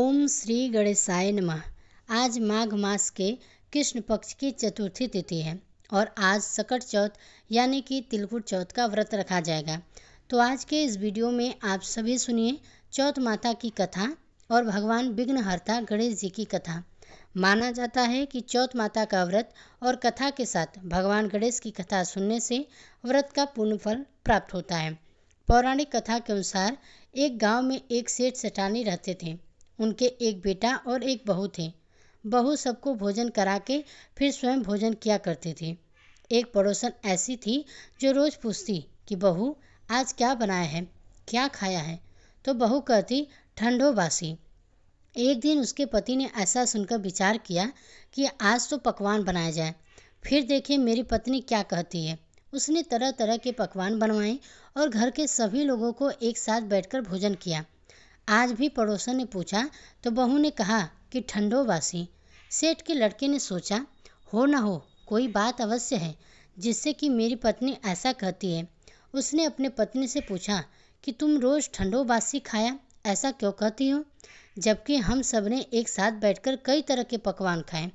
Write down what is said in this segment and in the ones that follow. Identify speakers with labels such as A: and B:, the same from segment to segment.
A: ओम श्री गणेशाय नमः। आज माघ मास के कृष्ण पक्ष की चतुर्थी तिथि है और आज सकट चौथ यानी कि तिलकुट चौथ का व्रत रखा जाएगा। तो आज के इस वीडियो में आप सभी सुनिए चौथ माता की कथा और भगवान विघ्नहर्ता गणेश जी की कथा। माना जाता है कि चौथ माता का व्रत और कथा के साथ भगवान गणेश की कथा सुनने से व्रत का पुण्य फल प्राप्त होता है। पौराणिक कथा के अनुसार एक गांव में एक सेठ सेठानी रहते थे। उनके एक बेटा और एक बहू थे। बहू सबको भोजन करा के फिर स्वयं भोजन किया करती थी। एक पड़ोसन ऐसी थी जो रोज पूछती कि बहू आज क्या बनाया है, क्या खाया है, तो बहू कहती ठंडो बासी। एक दिन उसके पति ने ऐसा सुनकर विचार किया कि आज तो पकवान बनाया जाए, फिर देखिए मेरी पत्नी क्या कहती है। उसने तरह तरह के पकवान बनवाए और घर के सभी लोगों को एक साथ बैठकर भोजन किया। आज भी पड़ोसन ने पूछा तो बहू ने कहा कि ठंडो बासी। सेठ के लड़के ने सोचा हो न हो कोई बात अवश्य है जिससे कि मेरी पत्नी ऐसा कहती है। उसने अपने पत्नी से पूछा कि तुम रोज ठंडो बासी खाया ऐसा क्यों कहती हो, जबकि हम सब ने एक साथ बैठकर कई तरह के पकवान खाए।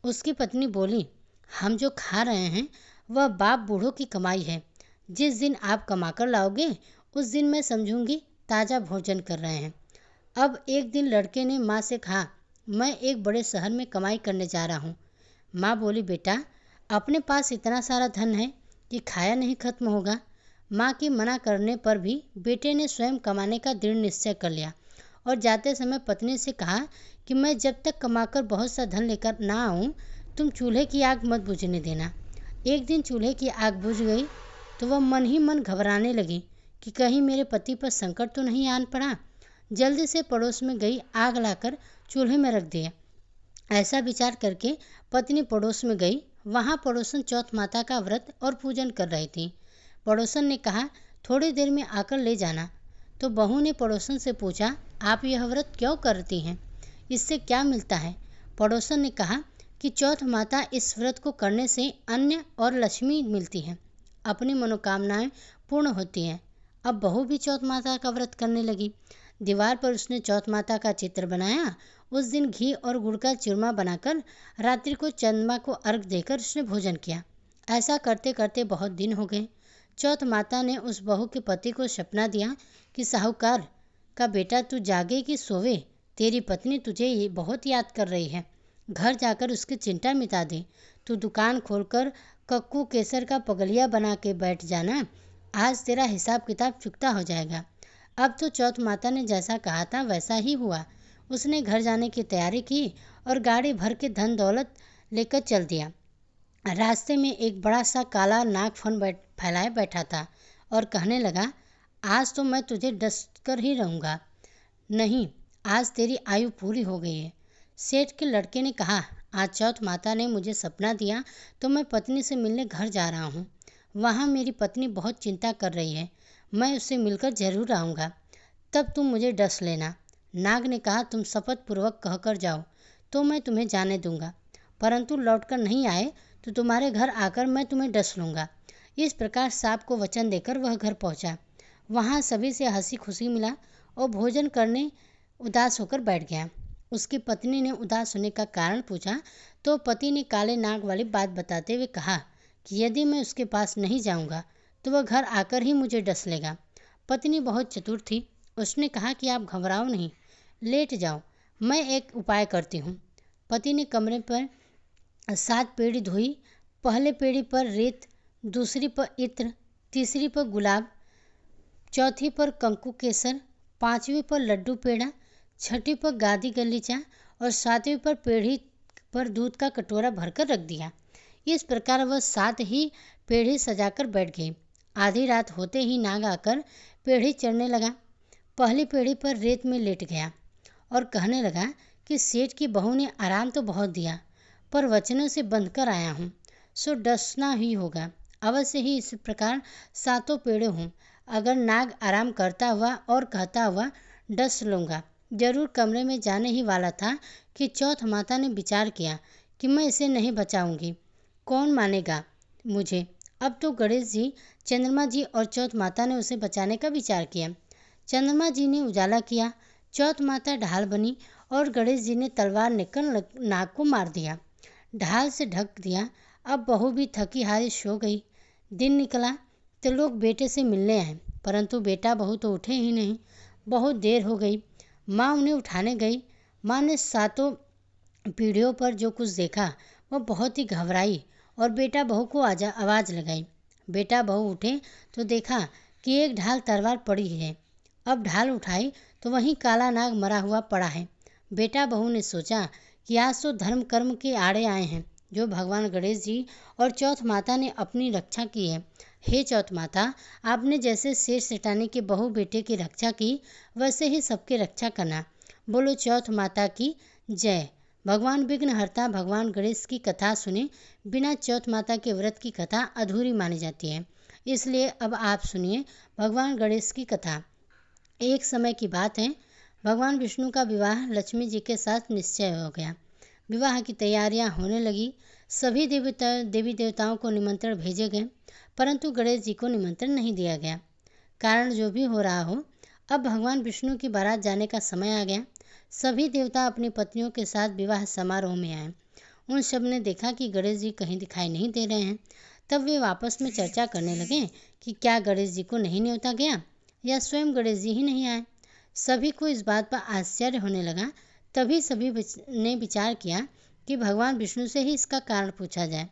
A: उसकी पत्नी बोली हम जो खा रहे हैं वह बाप बूढ़ों की कमाई है। जिस दिन आप कमा कर लाओगे उस दिन मैं समझूंगी ताज़ा भोजन कर रहे हैं। अब एक दिन लड़के ने माँ से कहा मैं एक बड़े शहर में कमाई करने जा रहा हूँ। माँ बोली बेटा अपने पास इतना सारा धन है कि खाया नहीं खत्म होगा। माँ के मना करने पर भी बेटे ने स्वयं कमाने का दृढ़ निश्चय कर लिया और जाते समय पत्नी से कहा कि मैं जब तक कमाकर बहुत सा धन लेकर ना आऊँ तुम चूल्हे की आग मत बुझने देना। एक दिन चूल्हे की आग बुझ गई तो वह मन ही मन घबराने लगी कि कहीं मेरे पति पर संकट तो नहीं आन पड़ा। जल्दी से पड़ोस में गई, आग लाकर चूल्हे में रख दिया। ऐसा विचार करके पत्नी पड़ोस में गई। वहाँ पड़ोसन चौथ माता का व्रत और पूजन कर रही थी। पड़ोसन ने कहा थोड़ी देर में आकर ले जाना। तो बहू ने पड़ोसन से पूछा आप यह व्रत क्यों करती हैं, इससे क्या मिलता है। पड़ोसन ने कहा कि चौथ माता इस व्रत को करने से अन्न और लक्ष्मी मिलती है, अपनी मनोकामनाएं पूर्ण होती हैं। अब बहू भी चौथ माता का व्रत करने लगी। दीवार पर उसने चौथ माता का चित्र बनाया। उस दिन घी और गुड़ का चूरमा बनाकर रात्रि को चंद्रमा को अर्घ देकर उसने भोजन किया। ऐसा करते करते बहुत दिन हो गए। चौथ माता ने उस बहू के पति को सपना दिया कि साहूकार का बेटा तू जागे कि सोवे, तेरी पत्नी तुझे ये बहुत याद कर रही है। घर जाकर उसकी चिंता मिटा दे। तू दुकान खोलकर कक्कू केसर का पगलिया बना के बैठ जाना। आज तेरा हिसाब किताब चुकता हो जाएगा। अब तो चौथ माता ने जैसा कहा था वैसा ही हुआ। उसने घर जाने की तैयारी की और गाड़ी भर के धन दौलत लेकर चल दिया। रास्ते में एक बड़ा सा काला नागफन फैलाए बैठा था और कहने लगा आज तो मैं तुझे डस कर ही रहूँगा। नहीं, आज तेरी आयु पूरी हो गई है। सेठ के लड़के ने कहा आज चौथ माता ने मुझे सपना दिया तो मैं पत्नी से मिलने घर जा रहा हूँ। वहाँ मेरी पत्नी बहुत चिंता कर रही है, मैं उससे मिलकर जरूर आऊँगा, तब तुम मुझे डस लेना। नाग ने कहा तुम शपथ पूर्वक कहकर जाओ तो मैं तुम्हें जाने दूंगा, परंतु लौटकर नहीं आए तो तुम्हारे घर आकर मैं तुम्हें डस लूँगा। इस प्रकार सांप को वचन देकर वह घर पहुँचा। वहाँ सभी से हंसी खुशी मिला और भोजन करने उदास होकर बैठ गया। उसकी पत्नी ने उदास होने का कारण पूछा तो पति ने काले नाग वाली बात बताते हुए कहा कि यदि मैं उसके पास नहीं जाऊंगा तो वह घर आकर ही मुझे डस लेगा। पत्नी बहुत चतुर थी। उसने कहा कि आप घबराओ नहीं, लेट जाओ, मैं एक उपाय करती हूँ। पति ने कमरे पर 7 पेड़ी धोई। पहले पेड़ी पर रेत, दूसरी पर इत्र, तीसरी पर गुलाब, चौथी पर कंकु केसर, पांचवी पर लड्डू पेड़ा, छठी पर गादी गलीचा और सातवीं पर पेड़ी पर दूध का कटोरा भरकर रख दिया। इस प्रकार वह 7 ही पेड़ी सजाकर बैठ गई। आधी रात होते ही नाग आकर पेड़ी चढ़ने लगा। पहली पेड़ी पर रेत में लेट गया और कहने लगा कि सेठ की बहू ने आराम तो बहुत दिया पर वचनों से बंध कर आया हूँ, सो डसना ही होगा। अवश्य ही इस प्रकार 7 पेड़े हों। अगर नाग आराम करता हुआ और कहता हुआ डस लूँगा। जरूर कमरे में जाने ही वाला था कि चौथ माता ने विचार किया कि मैं इसे नहीं बचाऊंगी, कौन मानेगा मुझे। अब तो गणेश जी, चंद्रमा जी और चौथ माता ने उसे बचाने का विचार किया। चंद्रमा जी ने उजाला किया, चौथ माता ढाल बनी और गणेश जी ने तलवार निकल नाग को मार दिया, ढाल से ढक दिया। अब बहू भी थकी हारी सो गई। दिन निकला तो लोग बेटे से मिलने आए, परंतु बेटा बहू तो उठे ही नहीं। बहुत देर हो गई। माँ उन्हें उठाने गई। माँ ने सातों पीढ़ियों पर जो कुछ देखा वह बहुत ही घबराई और बेटा बहू को आवाज़ लगाई। बेटा बहू उठे तो देखा कि एक ढाल तलवार पड़ी है। अब ढाल उठाई तो वहीं काला नाग मरा हुआ पड़ा है। बेटा बहू ने सोचा कि आज तो धर्म कर्म के आड़े आए हैं, जो भगवान गणेश जी और चौथ माता ने अपनी रक्षा की है। हे चौथ माता, आपने जैसे शेर सेठानी के बहू बेटे की रक्षा की, वैसे ही सबकी रक्षा करना। बोलो चौथ माता की जय। भगवान विघ्नहर्ता भगवान गणेश की कथा सुने बिना चौथ माता के व्रत की कथा अधूरी मानी जाती है। इसलिए अब आप सुनिए भगवान गणेश की कथा। एक समय की बात है, भगवान विष्णु का विवाह लक्ष्मी जी के साथ निश्चय हो गया। विवाह की तैयारियां होने लगी। सभी देवी देवताओं को निमंत्रण भेजे गए, परंतु गणेश जी को निमंत्रण नहीं दिया गया। कारण जो भी हो रहा हो, अब भगवान विष्णु की बारात जाने का समय आ गया। सभी देवता अपनी पत्नियों के साथ विवाह समारोह में आए। उन सब ने देखा कि गणेश जी कहीं दिखाई नहीं दे रहे हैं। तब वे आपस में चर्चा करने लगे कि क्या गणेश जी को नहीं न्योता गया या स्वयं गणेश जी ही नहीं आए। सभी को इस बात पर आश्चर्य होने लगा। तभी सभी ने विचार किया कि भगवान विष्णु से ही इसका कारण पूछा जाए।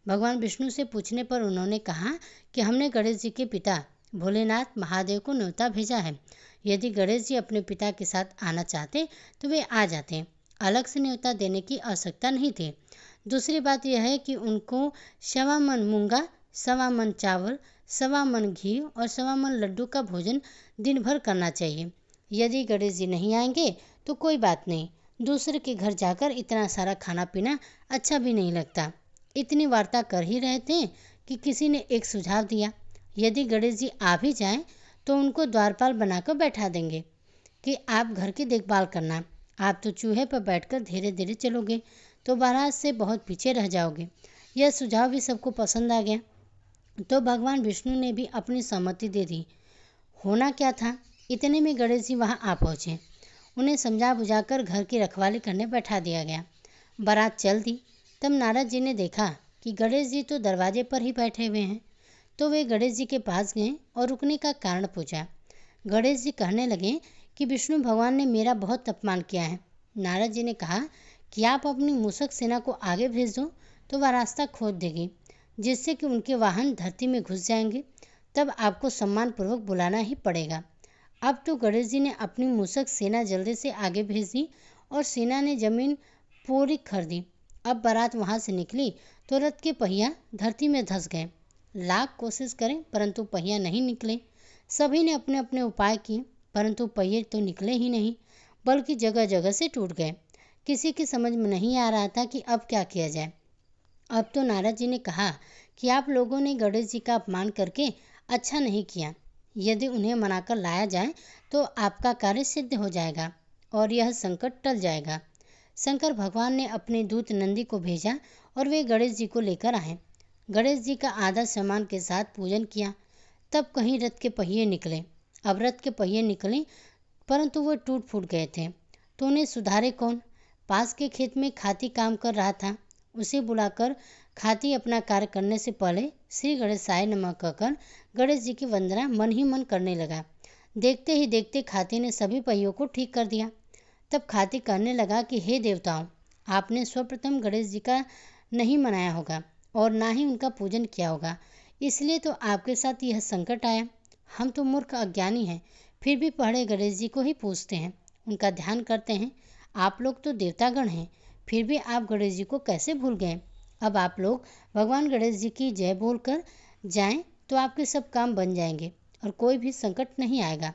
A: भगवान विष्णु से पूछने पर उन्होंने कहा कि हमने गणेश जी के पिता भोलेनाथ महादेव को न्योता भेजा है। यदि गणेश जी अपने पिता के साथ आना चाहते तो वे आ जाते, अलग से न्योता देने की आवश्यकता नहीं थी। दूसरी बात यह है कि उनको 1.25 मन मूंगा, 1.25 मन चावल, 1.25 मन घी और 1.25 मन लड्डू का भोजन दिन भर करना चाहिए। यदि गणेश जी नहीं आएंगे तो कोई बात नहीं, दूसरे के घर जाकर इतना सारा खाना पीना अच्छा भी नहीं लगता। इतनी वार्ता कर ही रहे थे कि किसी ने एक सुझाव दिया, यदि गणेश जी आ भी जाएं तो उनको द्वारपाल बनाकर बैठा देंगे कि आप घर की देखभाल करना। आप तो चूहे पर बैठकर धीरे धीरे चलोगे तो बारात से बहुत पीछे रह जाओगे। यह सुझाव भी सबको पसंद आ गया, तो भगवान विष्णु ने भी अपनी सहमति दे दी। होना क्या था, इतने में गणेश जी वहां आ पहुंचे। उन्हें समझा बुझाकर घर की रखवाली करने बैठा दिया गया। बारात चल दी। तब नारद जी ने देखा कि गणेश जी तो दरवाजे पर ही बैठे हुए हैं, तो वे गणेश जी के पास गए और रुकने का कारण पूछा। गणेश जी कहने लगे कि विष्णु भगवान ने मेरा बहुत अपमान किया है। नारद जी ने कहा कि आप अपनी मूषक सेना को आगे भेज दो तो वह रास्ता खोद देगी, जिससे कि उनके वाहन धरती में घुस जाएंगे। तब आपको सम्मानपूर्वक बुलाना ही पड़ेगा। अब तो गणेश जी ने अपनी मूषक सेना जल्दी से आगे भेज दी और सेना ने जमीन पूरी कर दी। अब बारात वहां से निकली तो रथ के पहिया धरती में धंस गए। लाख कोशिश करें परंतु पहिया नहीं निकले। सभी ने अपने अपने उपाय किए, परंतु पहिए तो निकले ही नहीं, बल्कि जगह जगह से टूट गए। किसी की समझ में नहीं आ रहा था कि अब क्या किया जाए। अब तो नारद जी ने कहा कि आप लोगों ने गणेश जी का अपमान करके अच्छा नहीं किया। यदि उन्हें मनाकर लाया जाए तो आपका कार्य सिद्ध हो जाएगा और यह संकट टल जाएगा। शंकर भगवान ने अपने दूत नंदी को भेजा और वे गणेश जी को लेकर आए। गणेश जी का आदर सम्मान के साथ पूजन किया। तब कहीं रथ के पहिए निकले। अब रथ के पहिए निकले परंतु वो टूट फूट गए थे, तो उन्हें सुधारे कौन। पास के खेत में खाती काम कर रहा था, उसे बुलाकर खाती अपना कार्य करने से पहले श्री गणेशाय नमः कहकर गणेश जी की वंदना मन ही मन करने लगा। देखते ही देखते खाती ने सभी पहियों को ठीक कर दिया। तब खाती कहने लगा कि हे देवताओं, आपने सर्वप्रथम गणेश जी का नहीं मनाया होगा और ना ही उनका पूजन किया होगा, इसलिए तो आपके साथ यह संकट आया। हम तो मूर्ख अज्ञानी हैं, फिर भी पहले गणेश जी को ही पूजते हैं, उनका ध्यान करते हैं। आप लोग तो देवतागण हैं, फिर भी आप गणेश जी को कैसे भूल गए। अब आप लोग भगवान गणेश जी की जय बोलकर जाएं तो आपके सब काम बन जाएंगे और कोई भी संकट नहीं आएगा।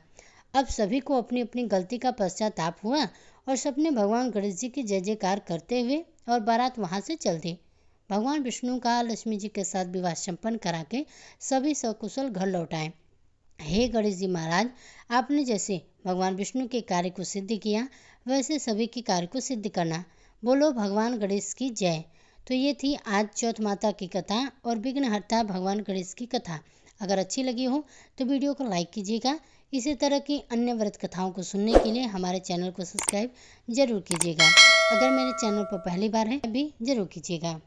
A: अब सभी को अपनी अपनी गलती का पश्चाताप हुआ और सबने भगवान गणेश जी की जय जयकार करते हुए और बारात वहां से चल दी। भगवान विष्णु का लक्ष्मी जी के साथ विवाह संपन्न करा के सभी सकुशल घर लौट आए। हे गणेश जी महाराज, आपने जैसे भगवान विष्णु के कार्य को सिद्ध किया, वैसे सभी के कार्य को सिद्ध करना। बोलो भगवान गणेश की जय। तो ये थी आज चौथ माता की कथा और विघ्नहर्ता भगवान गणेश की कथा। अगर अच्छी लगी हो तो वीडियो को लाइक कीजिएगा। इसी तरह की अन्य व्रत कथाओं को सुनने के लिए हमारे चैनल को सब्सक्राइब जरूर कीजिएगा। अगर मेरे चैनल पर पहली बार है भी जरूर कीजिएगा।